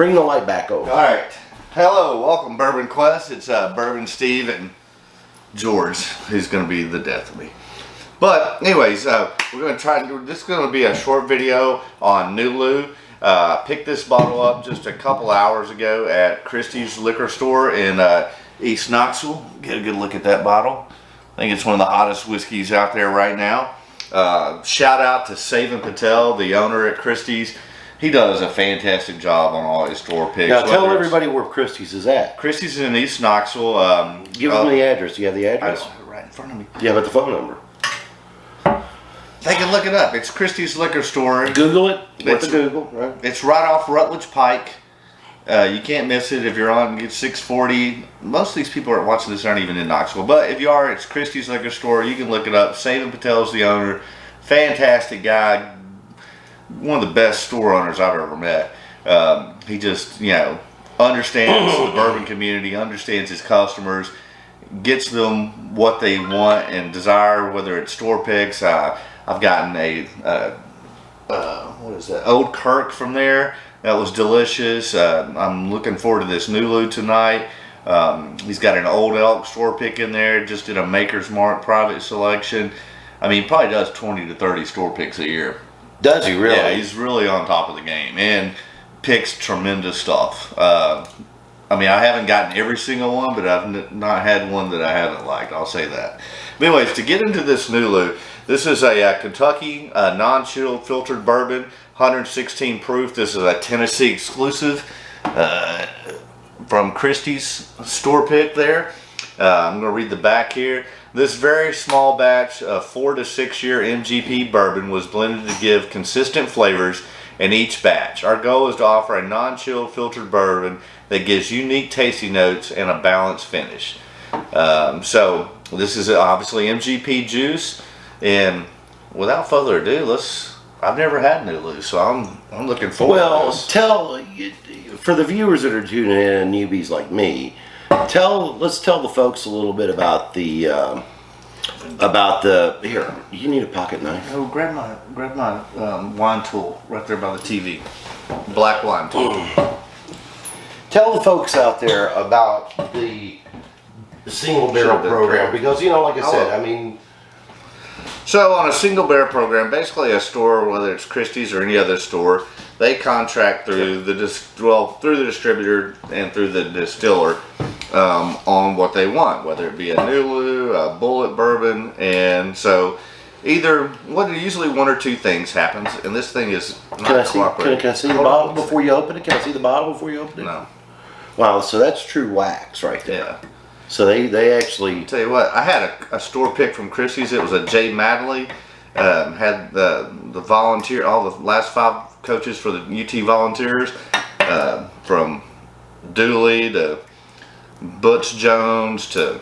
Bring the light back over. All right. Hello, welcome Bourbon Quest. It's Bourbon Steve and George, who's going to be the death of me. But anyways, we're going to try to do, this is going to be a short video on Nulu. Picked this bottle up just a couple hours ago at Christie's liquor store in East Knoxville. Get a good look at that bottle. I think it's one of the hottest whiskeys out there right now. Shout out to Savan Patel, the owner at Christie's. He does a fantastic job on all his store picks. Now tell everybody where Christie's is at. Christie's is in East Knoxville. Give them the address. Do you have the address? Right in front of me. Do you have the phone number? They can look it up. It's Christie's Liquor Store. Google it. It's Google. Right. It's right off Rutledge Pike. You can't miss it if you're on 640. Most of these people are watching this aren't even in Knoxville, but if you are, it's Christie's Liquor Store. You can look it up. Savan Patel's the owner. Fantastic guy. One of the best store owners I've ever met. He just, understands the bourbon community, understands his customers, gets them what they want and desire, whether it's store picks. I've gotten what is that? Old Kirk from there. That was delicious. I'm looking forward to this Nulu tonight. He's got an Old Elk store pick in there. Just did a Maker's Mark private selection. I mean, he probably does 20 to 30 store picks a year. Does he really? Yeah, he's really on top of the game and picks tremendous stuff. I mean, I haven't gotten every single one, but I've not had one that I haven't liked. I'll say that. But anyways, to get into this Nulu, this is a Kentucky non-chilled filtered bourbon, 116 proof. This is a Tennessee exclusive from Christie's store pick there. I'm going to read the back here. This very small batch of 4 to 6 year MGP bourbon was blended to give consistent flavors in each batch. Our goal is to offer a non-chilled filtered bourbon that gives unique tasty notes and a balanced finish. So this is obviously MGP juice, and without further ado, I've never had Nulu, so I'm looking forward to this. For the viewers that are tuning in and newbies like me, let's tell the folks a little bit about the here. You need a pocket knife. Oh, grab my wine tool right there by the TV. Black wine tool. Tell the folks out there about the single barrel program, because like I said, I mean. So on a single barrel program, basically a store, whether it's Christie's or any other store, they contract through the distributor and through the distiller on what they want, whether it be a Nulu, a Bullet bourbon, and so usually one or two things happens, and this thing is not cooperating. Can I see the bottle before you open it? Can I see the bottle before you open it? No. Wow, so that's true wax right there. Yeah. So they actually. Tell you what, I had a store pick from Christie's. It was a Jay Madley. Had the volunteer, all the last 5 coaches for the UT Volunteers, from Dooley to Butch Jones to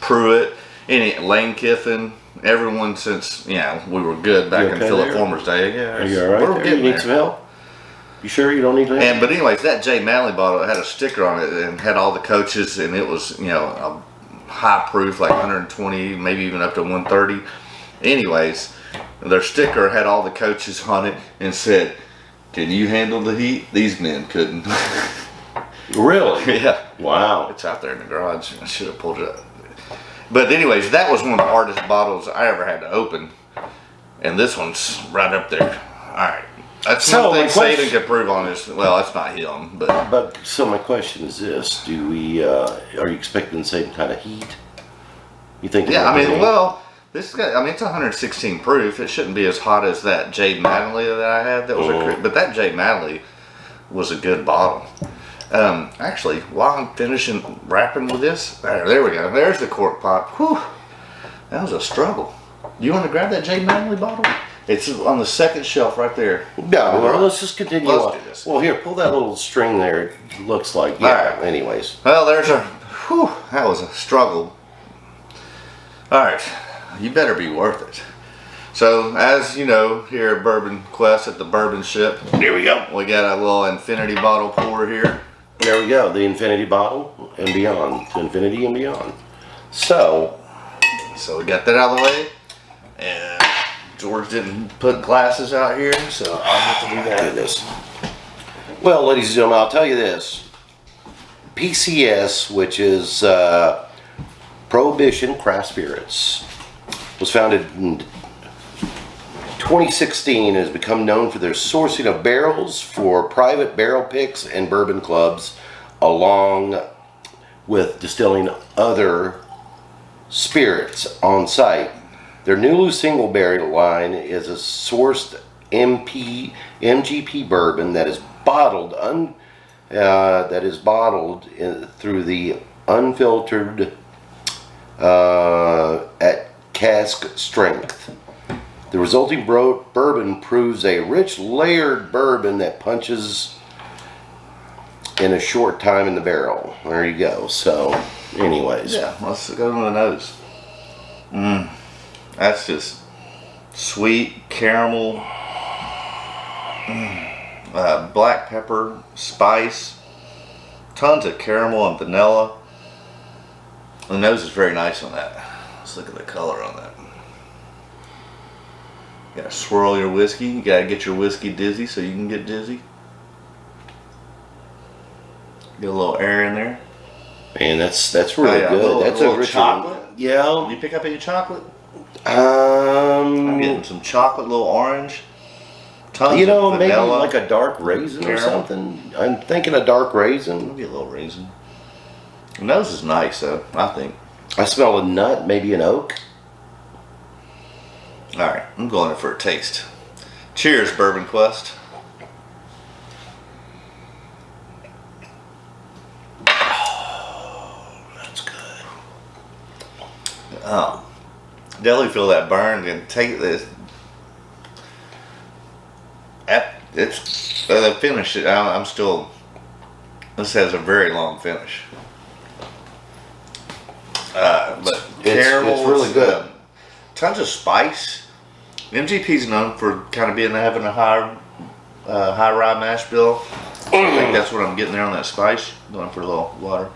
Pruitt, Lane Kiffin, everyone since we were good back in Philip Former's day. Yeah, are you all right? You need some help? You sure you don't need help? But anyways, that Jay Madley bottle had a sticker on it and had all the coaches, and it was a high proof, like 120, maybe even up to 130. Anyways, their sticker had all the coaches on it and said, "Can you handle the heat?" These men couldn't. Really? Yeah. Wow. It's out there in the garage. I should have pulled it up. But anyways, that was one of the hardest bottles I ever had to open, and this one's right up there. All right. That's one thing Savan could prove on this. Well, that's not him, but so my question is this: are you expecting the same kind of heat? You think? Yeah, I mean, well, it's 116 proof. It shouldn't be as hot as that Jay Madley that I had. That was but that Jay Madley was a good bottle. Actually, while I'm finishing wrapping with this, there we go. There's the cork pop. Whew, that was a struggle. Do you want to grab that Jay Madley bottle? It's on the second shelf right there. Yeah, well, let's just continue on. Do this. Well, here, pull that little string there. It looks like, yeah, anyways. Well, that was a struggle. All right, you better be worth it. So, as you know, here at Bourbon Quest at the Bourbon Ship. Here we go. We got a little infinity bottle pour here. There we go, the infinity bottle and beyond, to infinity and beyond. So we got that out of the way. And George didn't put glasses out here, so I'll have to do that. Goodness. Well, ladies and gentlemen, I'll tell you this. PCS, which is Prohibition Craft Spirits, was founded in 2016 and has become known for their sourcing of barrels for private barrel picks and bourbon clubs, along with distilling other spirits on site. Their Nulu single barrel line is a sourced MGP bourbon that is bottled through the unfiltered at cask strength. The resulting bourbon proves a rich layered bourbon that punches in a short time in the barrel. There you go. So, anyways. Yeah, let's go to the nose. That's just sweet caramel, black pepper, spice, tons of caramel and vanilla. The nose is very nice on that. Let's look at the color on that. You gotta swirl your whiskey. You gotta get your whiskey dizzy so you can get dizzy. Get a little air in there. Man, that's really good. That's a rich chocolate. Yeah. You pick up any chocolate? I'm I'm getting some chocolate, little orange. Tons maybe of vanilla, like a dark raisin or caramel. something. I'm thinking a dark raisin. Maybe a little raisin. The nose is nice though, I think. I smell a nut, maybe an oak. Alright, I'm going in for a taste. Cheers, Bourbon Quest. That's good. Oh, definitely feel that burn. And take this. It's the finish. I'm still. This has a very long finish. But caramel, it's really good. Tons of spice. MGP's known for kind of having a high rye mash bill. I think that's what I'm getting there on that spice. Going for a little water.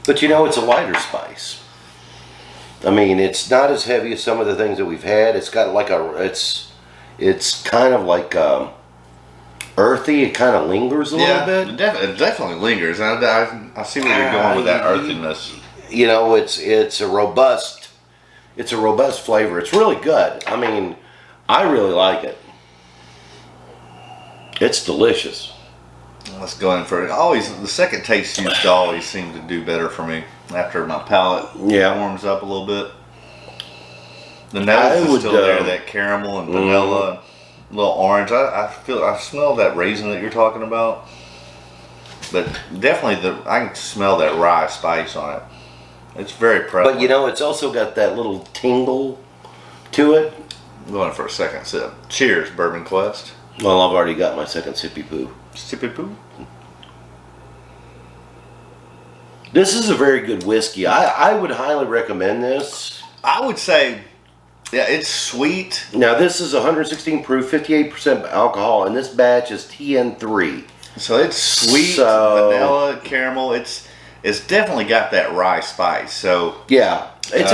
But it's a lighter spice. I mean, it's not as heavy as some of the things that we've had. It's got like it's kind of like earthy. It kind of lingers a little bit. It definitely lingers. I see where you're going with that earthiness. It's a robust flavor. It's really good. I mean, I really like it. It's delicious. Let's go in for it. Always the second taste used to always seem to do better for me after my palate warms up a little bit. The nose is still there, that caramel and vanilla, a little orange. I smell that raisin that you're talking about, but definitely I can smell that rye spice on it. It's very prevalent. But it's also got that little tingle to it. I'm going for a second sip. Cheers, Bourbon Quest. Well, I've already got my second sippy poo. Sippy poo. This is a very good whiskey. I would highly recommend this. I would say, yeah, it's sweet. Now, this is 116 proof, 58% alcohol, and this batch is TN3. So it's sweet, vanilla, caramel. It's definitely got that rye spice. So yeah, it's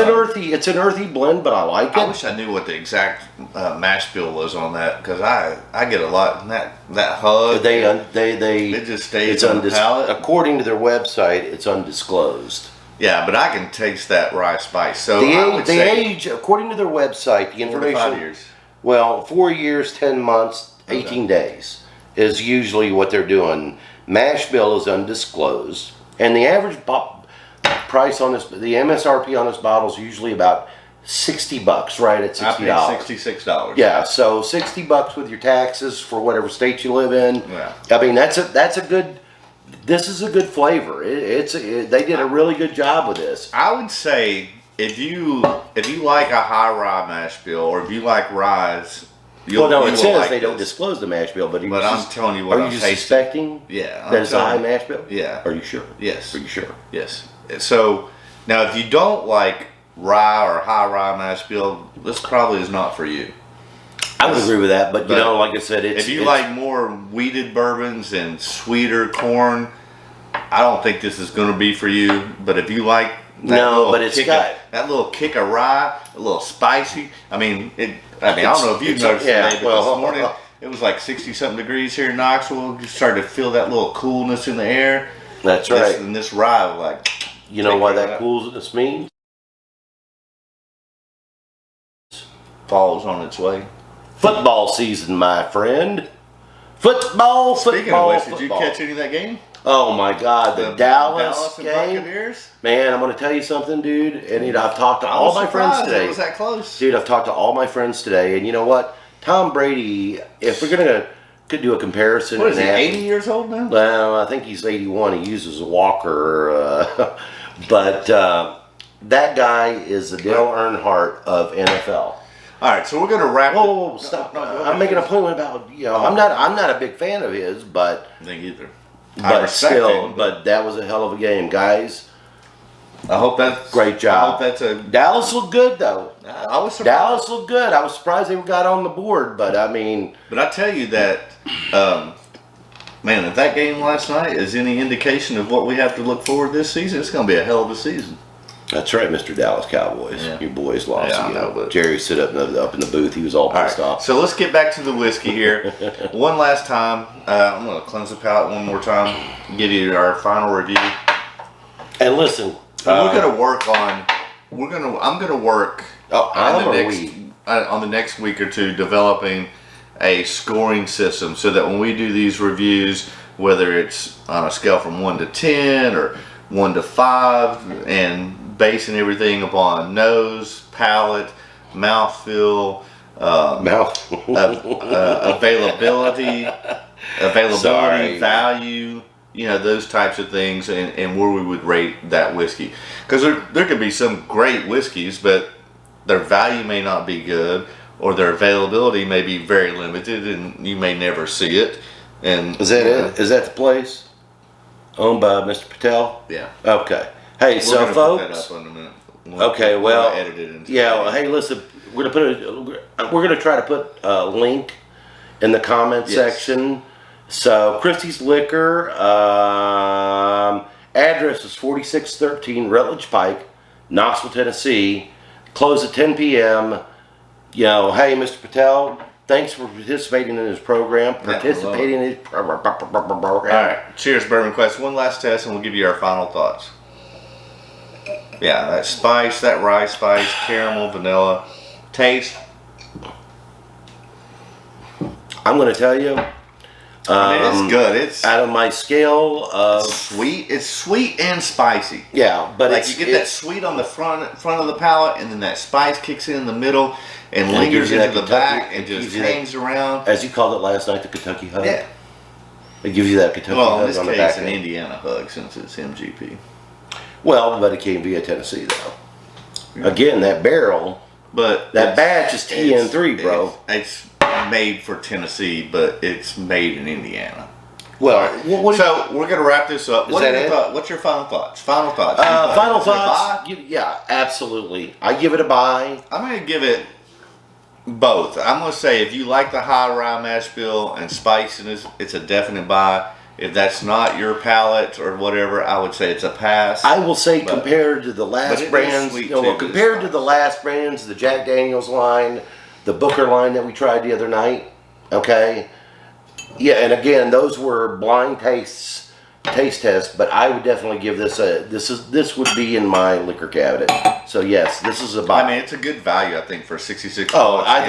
an earthy blend, but I like it. I wish I knew what the exact mash bill was on that, because I get a lot that hug. It just stays on the palate. According to their website, it's undisclosed. Yeah, but I can taste that rye spice. So the age, according to their website, the information. 4 to 5 years. Well, 4 years, 10 months, 18 days is usually what they're doing. Mash bill is undisclosed, and the average price on this, the MSRP on this bottle is usually about $60, right at $60. I paid $66. Yeah, so $60 with your taxes for whatever state you live in. Yeah. I mean, that's a good. This is a good flavor. They did a really good job with this. I would say if you like a high rye mash bill, or if you like ryes, it says like they this. don't disclose the mash bill, but I'm telling you what are I'm you tasting. suspecting? Yeah, that it's a high mash bill. Yeah. Are you sure? Yes. Are you sure? Yes. So now, if you don't like rye or high rye mash bill, this probably is not for you. I would agree with that, but like I said, if you like more wheated bourbons and sweeter corn, I don't think this is going to be for you. But if you like that little kick of rye, a little spicy. I don't know if you've noticed today, but this morning it was like 60-something degrees here in Knoxville. You started to feel that little coolness in the air. That's right. And this rye was like... You know why that coolness means? Fall's on its way. Football season, my friend. Football. Speaking of which, did you catch any of that game? Oh my God, the Dallas and game. Buccaneers? Man, I'm going to tell you something, dude. And I've talked to all my friends today. It was that close. Dude, I've talked to all my friends today, and you know what? Tom Brady, if we're going to could do a comparison. What is he, 80 years old now? Well, I think he's 81. He uses a walker. But that guy is the Dale Earnhardt of NFL. All right, so we're going to wrap. Whoa, stop! No, I'm making a point about I'm not a big fan of his, but I think either. But still, but that was a hell of a game, guys. I hope that's great job. I hope that's a Dallas looked good though. I was surprised. Dallas looked good. I was surprised they got on the board, but I mean. But I tell you that, man, if that game last night is any indication of what we have to look forward this season, it's going to be a hell of a season. That's right, Mr. Dallas Cowboys. Yeah. Your boys lost again. I know, but Jerry stood up in the booth. He was all pissed off. So let's get back to the whiskey here. One last time. I'm going to cleanse the palate one more time. Give you our final review. And listen, we're going to work on. I'm going to work on the next week or two developing a scoring system so that when we do these reviews, whether it's on a scale from 1 to 10 or 1 to 5, and basing everything upon nose, palate, mouthfeel, availability, value, those types of things, and where we would rate that whiskey. Because there could be some great whiskeys, but their value may not be good, or their availability may be very limited, and you may never see it. And is that it? Is that the place owned by Mr. Patel? Yeah. Okay. Hey, so folks. Put that up in a minute. Okay. Well. Edit it into well, hey, listen. We're gonna try to put a link in the comment section. So Cristy's Liquor address is 4613 Rutledge Pike, Knoxville, Tennessee. Close at 10 p.m. Hey, Mr. Patel. Thanks for participating in this program. All right. Cheers, Bourbon Quest. One last test, and we'll give you our final thoughts. Yeah, that spice, that rye spice, caramel, vanilla. Taste. I'm going to tell you. It's good. It's out of my scale of sweet. It's sweet and spicy. Yeah, but you get that sweet on the front of the palate, and then that spice kicks in the middle and lingers into the back and just hangs around. As you called it last night, the Kentucky hug. Yeah. It gives you that Kentucky hug on the back. Well, in this case, an Indiana hug since it's MGP. Well, but it came via Tennessee though. Yeah. Again, that barrel. But that batch is TN3, bro. It's made for Tennessee, but it's made in Indiana. Well, so we're gonna wrap this up. What's your final thoughts? Final thoughts. Final thoughts. Yeah, absolutely. I give it a buy. I'm gonna give it both. I'm gonna say if you like the high rye mash bill and spiciness, it's a definite buy. If that's not your palate or whatever, I would say it's a pass. I will say compared to the last brands, compared to the last brands, the Jack Daniel's line, the Booker line that we tried the other night, okay? Yeah, and again, those were blind taste tests, but I would definitely give this this would be in my liquor cabinet. So yes, this is a buy. I mean, it's a good value, I think, for 66. Oh, I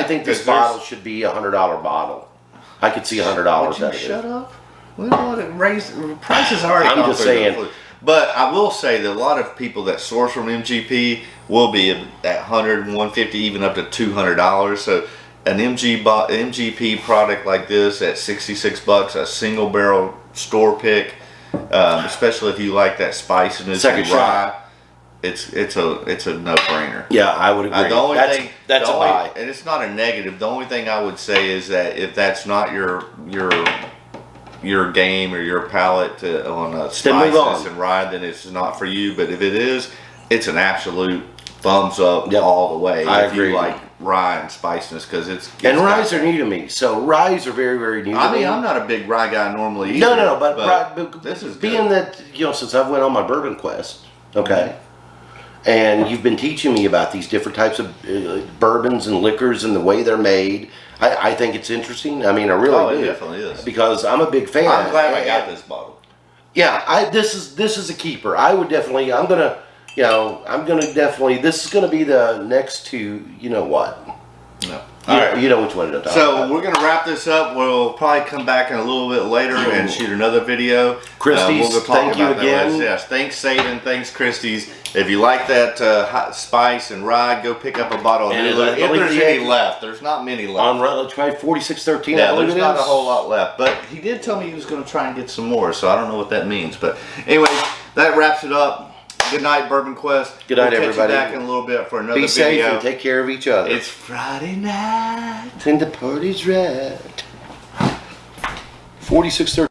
think this bottle should be a $100 bottle. I could see $100 out of it. Shut up. We don't want to raise prices already. I'm just saying. But I will say that a lot of people that source from MGP will be at $100, $150, even up to $200. So an MGP product like this at $66, a single barrel store pick, especially if you like that spiciness and rye, it's a no-brainer. Yeah, I would agree. The only thing that's a buy, and it's not a negative. The only thing I would say is that if that's not your game or your palate on spices and rye, then it's not for you. But if it is, it's an absolute thumbs up all the way. I agree. If you like rye and spiciness, because it's ryes are new to me. So ryes are very, very new to me. I mean, I'm not a big rye guy normally either. No, but this is being good. that since I've went on my bourbon quest, okay, and you've been teaching me about these different types of bourbons and liquors and the way they're made. I think it's interesting. I mean, I really do. It definitely is. Because I'm a big fan. I'm glad I got this bottle. Yeah, this is a keeper. I would definitely. I'm gonna definitely. This is gonna be the next to you know what. No. You know which one to talk So we're gonna wrap this up. We'll probably come back in a little bit later and shoot another video. Christy's, we'll go talk thank you about that again. later. Yes, thanks Satan, thanks Christy's. If you like that hot spice and rye, go pick up a bottle of And Nulu. I If believe there's he any had- left, there's not many left. On Rutledge Drive, 4613. Yeah, I believe there's it not is. a whole lot left, but he did tell me he was going to try and get some more, so I don't know what that means. But anyways, that wraps it up. Good night, Bourbon Quest. Good night, we'll everybody. Catch you back in a little bit for another Be safe video. and take care of each other. It's Friday night. And the party's red. 4613.